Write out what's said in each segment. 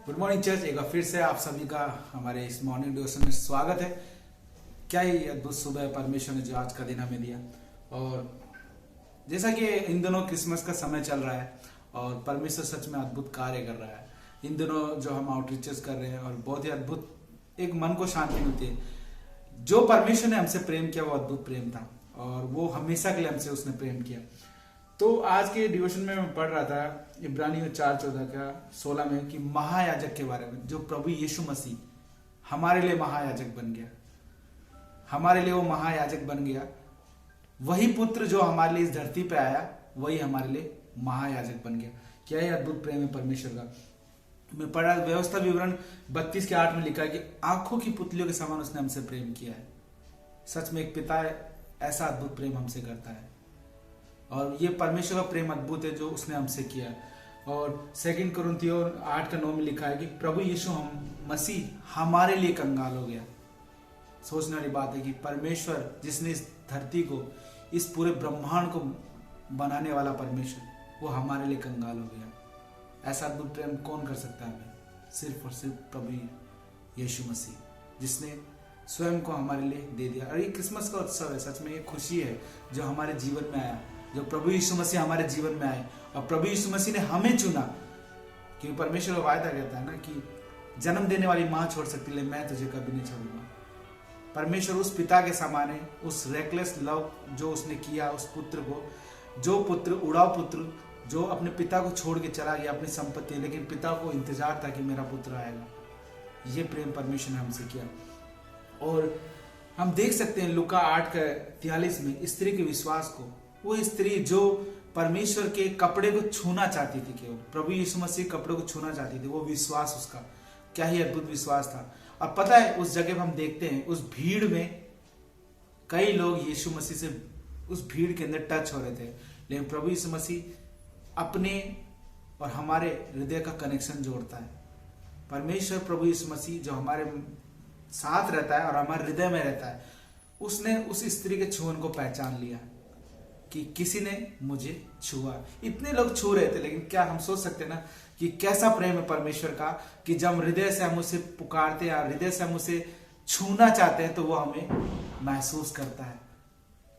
Good morning church. एक बार फिर से आप सभी का हमारे इस मॉर्निंग डिवोशन में स्वागत है। क्या ही अद्भुत सुबह परमेश्वर ने जो आज का दिन हमें दिया। और जैसा कि इन दिनों क्रिसमस का समय चल रहा है और परमेश्वर सच में अद्भुत कार्य कर रहा है। इन दिनों जो हम आउटरीचेस कर रहे हैं और बहुत ही अद्भुत एक मन को शांति मिलती है। जो परमेश्वर ने हमसे प्रेम किया वो अद्भुत प्रेम था और वो हमेशा के लिए हमसे उसने प्रेम किया। तो आज के डिवोशन में मैं पढ़ रहा था इब्रानियों 4:14 का 16 में कि महायाजक के बारे में, जो प्रभु यीशु मसीह हमारे लिए महायाजक बन गया। हमारे लिए वो महायाजक बन गया। वही पुत्र जो हमारे लिए इस धरती पे आया वही हमारे लिए महायाजक बन गया। क्या ही अद्भुत प्रेम है परमेश्वर का। मैं पढ़ रहा, व्यवस्था विवरण 32:8 में लिखा है कि आंखों की पुतलियों के समान उसने हमसे प्रेम किया है। सच में एक पिता ऐसा अद्भुत प्रेम हमसे करता है और ये परमेश्वर का प्रेम अद्भुत है जो उसने हमसे किया है। और 2 कुरिन्थियों 8:9 में लिखा है कि प्रभु यीशु मसीह हमारे लिए कंगाल हो गया। सोचने वाली बात है कि परमेश्वर जिसने इस धरती को, इस पूरे ब्रह्मांड को बनाने वाला परमेश्वर, वो हमारे लिए कंगाल हो गया। ऐसा अद्भुत प्रेम कौन कर सकता है हमें? सिर्फ और सिर्फ प्रभु यीशु मसीह, जिसने स्वयं को हमारे लिए दे दिया। और ये क्रिसमस का उत्सव है। सच में ये खुशी है जो हमारे जीवन में आया, जो प्रभु यीशु मसीह हमारे जीवन में आए और प्रभु यीशु मसीह ने हमें चुना। क्योंकि परमेश्वर का वायदा कहता है ना कि जन्म देने वाली मां छोड़ सकती है, मैं तुझे कभी नहीं छोड़ूंगा। परमेश्वर उस पिता के समान है। उस रेकलेस लव जो उसने किया उस पुत्र को, जो पुत्र उड़ाव पुत्र जो अपने पिता को छोड़ के चला गया अपनी संपत्ति, लेकिन पिता को इंतजार था कि मेरा पुत्र आएगा। ये प्रेम परमेश्वर ने हमसे किया। और हम देख सकते हैं लूका 8:43 में स्त्री के विश्वास को। वो स्त्री जो परमेश्वर के कपड़े को छूना चाहती थी, केवल प्रभु यीशु मसीह कपड़े को छूना चाहती थी, वो विश्वास उसका क्या ही अद्भुत विश्वास था। अब पता है उस जगह पर हम देखते हैं उस भीड़ में कई लोग यीशु मसीह से उस भीड़ के अंदर टच हो रहे थे, लेकिन प्रभु यीशु मसीह अपने और हमारे हृदय का कनेक्शन जोड़ता है। परमेश्वर प्रभु यीशु मसीह जो हमारे साथ रहता है और हमारे हृदय में रहता है, उसने उस स्त्री के छुअन को पहचान लिया कि किसी ने मुझे छुआ। इतने लोग छू रहे थे, लेकिन क्या हम सोच सकते ना कि कैसा प्रेम है परमेश्वर का कि जब हृदय से हम उसे पुकारते हैं, हृदय से हम उसे छूना चाहते हैं तो वो हमें महसूस करता है।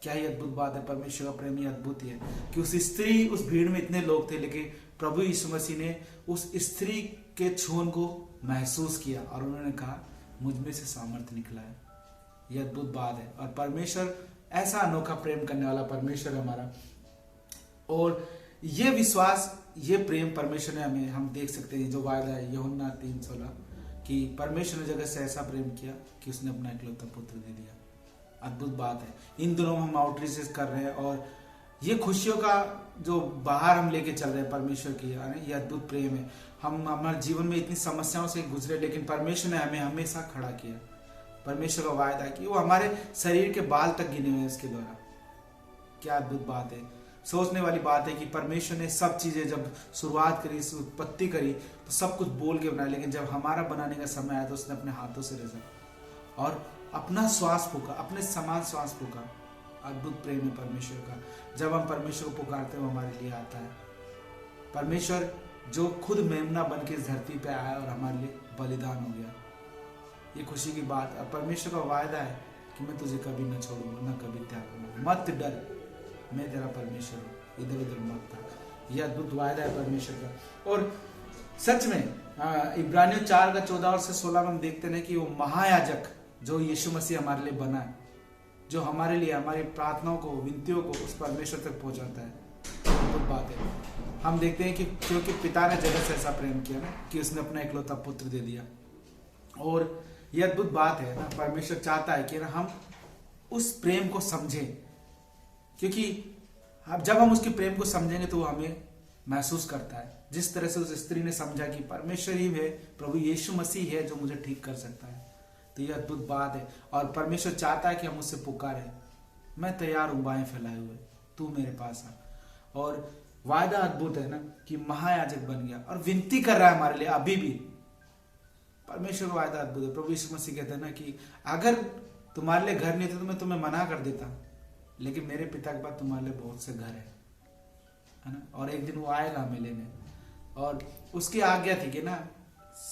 क्या ही अद्भुत बात है। परमेश्वर का प्रेम ही अद्भुत ही है कि उस स्त्री, उस भीड़ में इतने लोग थे, लेकिन प्रभु यीशु मसीह ने उस स्त्री के छून को महसूस किया और उन्होंने कहा मुझ में से सामर्थ्य निकला है। यह अद्भुत बात है। और परमेश्वर ऐसा अनोखा प्रेम करने वाला परमेश्वर हमारा, और ये विश्वास, ये प्रेम परमेश्वर ने हमें, हम देख सकते हैं जो वायदा है यूहन्ना 3:16 कि परमेश्वर ने जगत से ऐसा प्रेम किया कि उसने अपना इकलौता पुत्र दे दिया। अद्भुत बात है। इन दिनों हम आउटरीचेस कर रहे हैं और ये खुशियों का जो बाहर हम लेके चल रहे हैं परमेश्वर की, ये अद्भुत प्रेम है। हम हमारे जीवन में इतनी समस्याओं से गुजरे, लेकिन परमेश्वर ने हमें हमेशा खड़ा किया। परमेश्वर का वायदा कि वो हमारे शरीर के बाल तक गिने हुए हैं इसके द्वारा। क्या अद्भुत बात है। सोचने वाली बात है कि परमेश्वर ने सब चीजें जब शुरुआत करी, उत्पत्ति करी, तो सब कुछ बोल के बनाया, लेकिन जब हमारा बनाने का समय आया तो उसने अपने हाथों से रचा और अपना श्वास फूका, अपने समान श्वास फूका। अद्भुत प्रेम है परमेश्वर का। जब हम परमेश्वर को पुकारते हैं वो हमारे लिए आता है। परमेश्वर जो खुद मेमना बन के इस धरती पे आया और हमारे लिए बलिदान हो गया। ये खुशी की बात है। परमेश्वर का वायदा है कि मैं तुझे कभी न छोड़ूंगा, न कभी त्याग करूंगा। मत डर, मैं तेरा परमेश्वर हूँ, इधर उधर मत भाग। ये अद्भुत वायदा है परमेश्वर का। और सच में इब्रानियों 4:14 और 16 में हम देखते हैं कि वो महायाजक जो यीशु मसीह हमारे लिए बना है, जो हमारे लिए हमारी प्रार्थनाओं को, विनतियों को उस परमेश्वर तक पहुंचाता है। अद्भुत बात है। हम देखते हैं कि क्योंकि पिता ने जगत से ऐसा प्रेम किया ना कि उसने अपना इकलौता पुत्र दे दिया। और ये अद्भुत बात है ना, परमेश्वर चाहता है कि ना हम उस प्रेम को समझें, क्योंकि जब हम उसके प्रेम को समझेंगे तो वो हमें महसूस करता है। जिस तरह से उस स्त्री ने समझा कि परमेश्वर ही है, प्रभु यीशु मसीह है जो मुझे ठीक कर सकता है। तो ये अद्भुत बात है। और परमेश्वर चाहता है कि हम उससे पुकारें, मैं तैयार हूं बाएं फैलाए हुए, तू मेरे पास आ। और वायदा अद्भुत है ना कि महायाजक बन गया और विनती कर रहा है हमारे लिए अभी भी। परमेश्वर का वायदा अद्भुत है। प्रभु यीशु मसीह कहते हैं ना कि अगर तुम्हारे लिए घर नहीं थे तो मैं तुम्हें मना कर देता, लेकिन मेरे पिता के पास तुम्हारे लिए बहुत से घर है ना। और एक दिन वो आएगा हमें लेने, और उसकी आज्ञा थी कि ना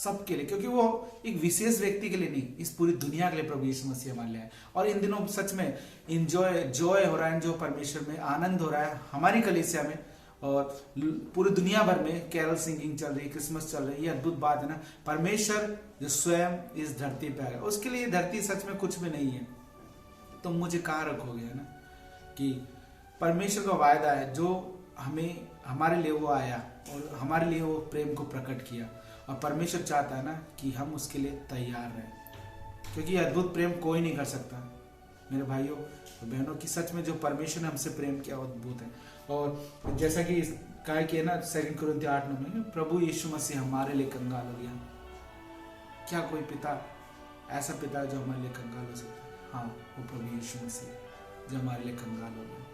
सबके लिए, क्योंकि वो एक विशेष व्यक्ति के लिए नहीं, इस पूरी दुनिया के लिए प्रभु यीशु मसीह हमारे लिए आए। और इन दिनों सच में जॉय हो रहा है, जो परमेश्वर में आनंद हो रहा है हमारी कलीसिया में, और पूरी दुनिया भर में कैरल सिंगिंग चल रही है, क्रिसमस चल रही है। ये अद्भुत बात है ना, परमेश्वर जो स्वयं इस धरती पे आया, उसके लिए धरती सच में कुछ भी नहीं है। तो मुझे कहाँ रखोगे, है ना, कि परमेश्वर का वायदा है जो हमें हमारे लिए वो आया और हमारे लिए वो प्रेम को प्रकट किया, और परमेश्वर चाहता है ना कि हम उसके लिए तैयार रहें, क्योंकि अद्भुत प्रेम कोई नहीं कर सकता मेरे भाइयों और बहनों की। सच में जो परमेश्वर ने हमसे प्रेम किया वो अद्भुत है। और जैसा कि कहा कि है ना 2 कुरिन्थियों 8:9 में, प्रभु यीशु मसीह हमारे लिए कंगाल हो गया। क्या कोई पिता, ऐसा पिता जो हमारे लिए कंगाल हो सकता है? हाँ, वो प्रभु यीशु मसीह जो हमारे लिए कंगाल हो गया,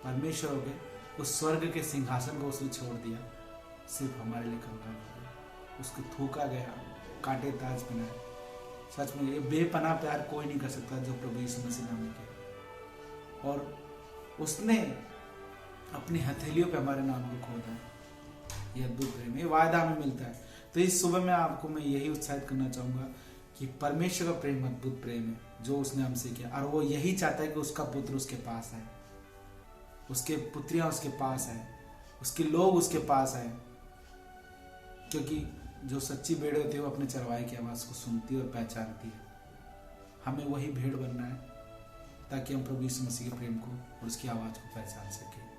परमेश्वर हो गए, उस स्वर्ग के सिंहासन को उसने छोड़ दिया, सिर्फ हमारे लिए कंगाल हो गया, उसको थूका गया, कांटे ताज बनाए। सच में ये बेपनाह प्यार कोई नहीं कर सकता जो प्रभु यीशु मसीह ने हमें किया, और उसने अपनी हथेलियों पे हमारे नाम को खोदा है। ये अद्भुत प्रेम, ये वायदा हमें मिलता है। तो इस सुबह में आपको मैं यही उत्साहित करना चाहूंगा कि परमेश्वर का प्रेम अद्भुत प्रेम है जो उसने हमसे किया, और वो यही चाहता है कि उसका पुत्र उसके पास आए, उसके पुत्रियां उसके पास आए, उसके लोग उसके पास आए, क्योंकि जो सच्ची भेड़ होती है वो अपने चरवाहे की आवाज को सुनती है और पहचानती है। हमें वही भेड़ बनना है ताकि हम प्रभु यीशु मसीह के प्रेम को और उसकी आवाज को पहचान सकें।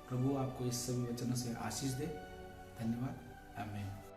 प्रभु आपको इस सभी वचनों से आशीष दे। धन्यवाद। आमीन।